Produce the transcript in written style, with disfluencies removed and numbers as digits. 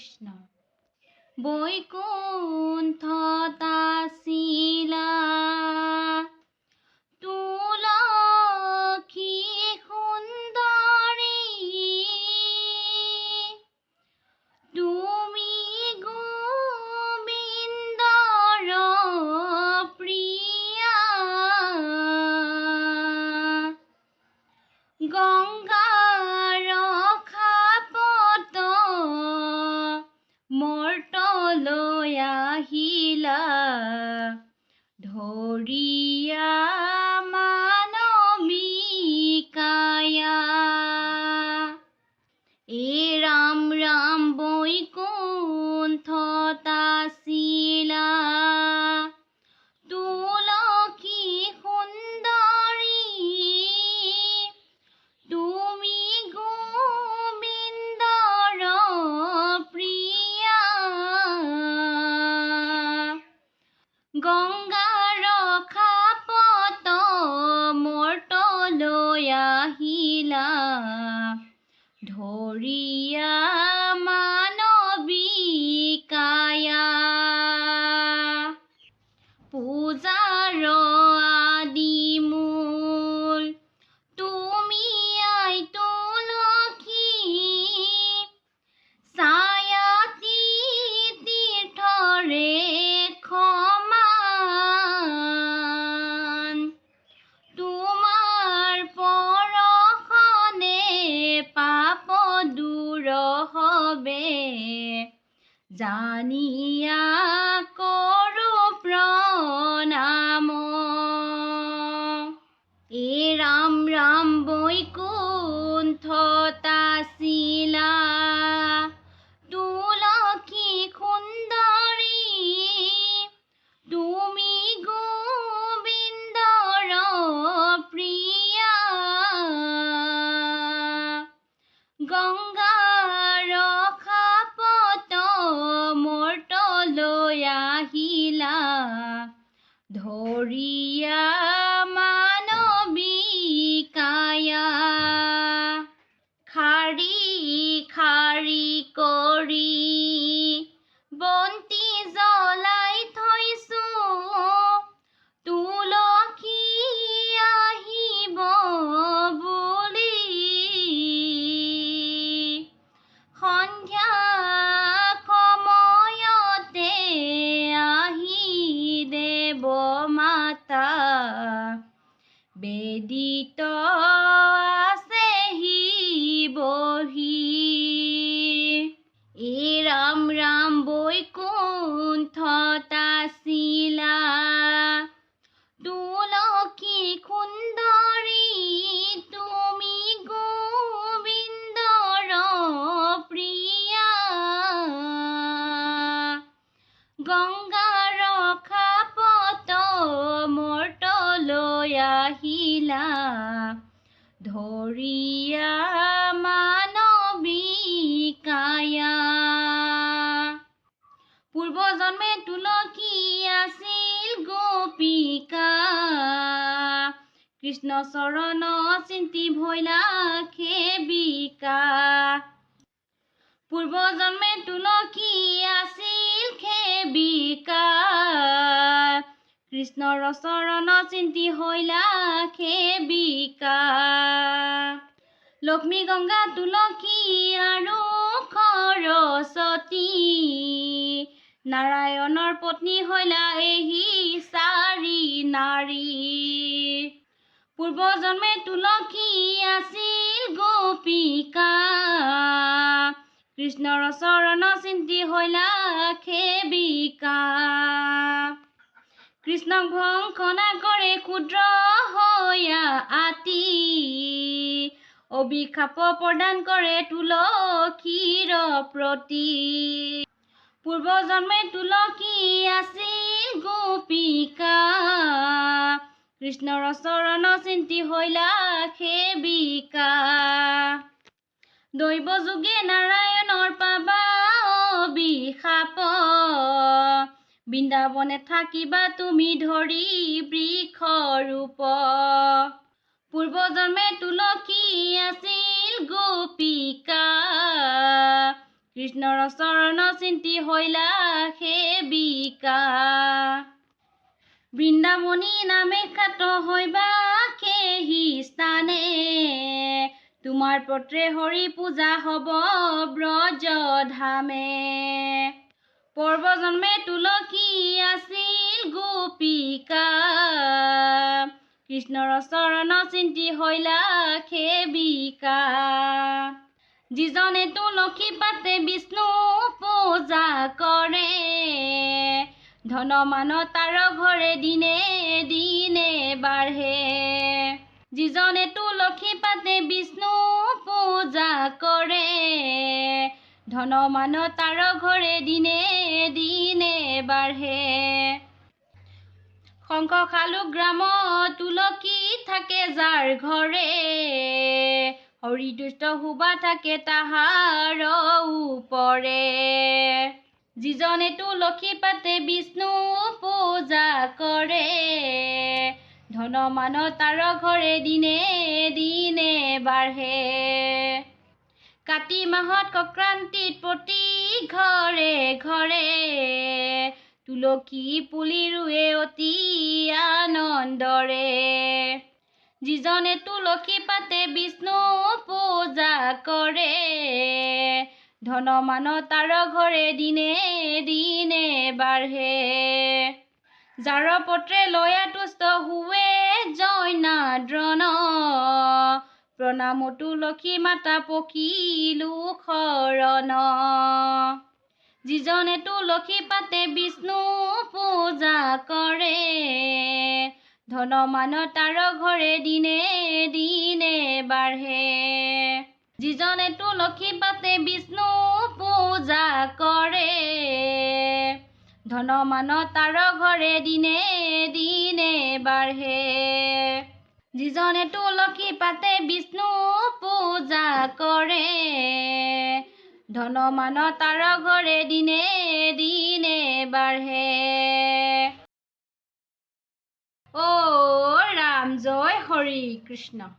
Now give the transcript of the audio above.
কৃষ্ণ। বৈকুণ্ঠত আছিলা তুলসী সুন্দৰী, তুমি গোবিন্দৰ প্ৰিয়া। গংগাৰ খাপত মৰ্তলৈ আহিলা, ধৰিয়া মানৱী কায়া। ৰাম ৰাম বৈকুণ্ঠত আছিলা তুলসী সুন্দৰী, তুমি গোবিন্দৰ প্ৰিয়া। গংগাৰ খাপত মৰ্তলৈ আহিলা, ধৰিয়া মানৱী কায়া। পূজাৰ আদি মূল তুমি আই তুলসী, ছায়াতি তীৰ্থৰে সমান। তোমাৰ পৰশনে পাপ দূৰ হবে, জানিয়া কৰো প্ৰণাম। ৰাম ৰাম বৈকুণ্ঠত আছিলা তুলসী সুন্দৰী, তুমি গোবিন্দৰ প্ৰিয়া। গংগাৰ খাপত মৰ্তলৈ আহিলা, ধৰিয়া মানৱী কায়া। শাৰী শাৰী কৰি বন্তি জ্বলাই থৈছো, তুলসী আহিব বুলি। সন্ধ্যা সময়তে আহি দেৱ মাতা, বেদিত আছেহি বহি। ৰাম ৰাম বৈকুণ্ঠত আছিলা তুলসী সুন্দৰী, তুমি গোবিন্দৰ প্ৰিয়া। গংগাৰ খাপত মৰ্তলৈ আহিলা, ধৰিয়া মানৱী কায়া। পূৰ্বজন্মে তুলসী আছিল গোপিকা, কৃষ্ণ চৰণ চিন্তি ভৈলা সেবিকা। পূৰ্বজন্মে তুলসী আছিল সেবিকা, কৃষ্ণৰ চৰণ চিন্তি হৈলা সেবিকা। লক্ষ্মী গংগা তুলসী আৰু সৰস্বতী, নাৰায়ণৰ পত্নী হৈলা এহি চাৰি নাৰী। পূৰ্বজন্মে তুলসী আছিল গোপিকা, কৃষ্ণৰ চৰণ চিন্তি হৈলা সেবিকা। কৃষ্ণক ভংসনা কৰে ক্ষুদ্ৰ হৈয়া আতি, অভিশাপ প্ৰদান কৰে তুলসীৰ প্ৰতি। পূৰ্বজন্মে তুলসী আছিল গোপিকা, কৃষ্ণৰ চৰণ চিন্তি হৈলা সেবিকা। দৈৱ যোগে নাৰায়ণৰ পাবা অভিশাপ, বৃন্দাবনে থাকিবা তুমি ধৰি বৃক্ষ ৰূপ। পূৰ্বজন্মে তুলসী আছিল গোপিকা, কৃষ্ণৰ চৰণ চিন্তি হৈলা সেবিকা বৃন্দাবনী নামে খ্যাত হৈবা সেহি স্থানে তোমাৰ পত্ৰে হৰি পূজা হব ব্ৰজ ধামে পূৰ্বজন্মে তুলসী আছিল গোপিকা কৃষ্ণৰ চৰণ চিন্তি হৈলা সেবিকা যিজনে তুলসী পাতে বিষ্ণু পূজা কৰে ধন মান তাৰ ঘৰে দিনে দিনে বাঢ়ে যিজনে তুলসী পাতে বিষ্ণু পূজা কৰে ধন মান তাৰ ঘৰে দিনে দিনে বাঢ়ে শংখ খালু গ্ৰাম তুলসী থাকে যাৰ ঘৰে হৰি দুষ্ট শুবা থাকে তাহাৰ উপৰে যিজনে তুলসী পাতে বিষ্ণু পূজা কৰে ধন মান তাৰ ঘৰে দিনে দিনে বাঢ়ে কাতি মাহত সংক্ৰান্তিত প্ৰতি ঘৰে ঘৰে তুলসী পুলি ৰুৱে অতি আনন্দৰে যিজনে তুলসী পাতে বিষ্ণু পূজা কৰে ধন মান তাৰ ঘৰে দিনে দিনে বাঢ়ে যাৰ পত্ৰে লয়া তুষ্ট হুৱে জয়নাদ্ৰন প্ৰণাম তুলসী মাতা পখিলো শৰণ যিজনে তুলসী পাতে বিষ্ণু পূজা কৰে ধন মান তাৰ ঘৰে দিনে দিনে বাঢ়ে যিজনে তুলসী পাতে বিষ্ণু পূজা কৰে ধন মান তাৰ ঘৰে দিনে দিনে বাঢ়ে যিজনে তুলসী পাতে বিষ্ণু পূজা কৰে ধন মান তাৰ ঘৰে দিনে দিনে বাঢ়ে ও ৰাম জয় হৰি কৃষ্ণ।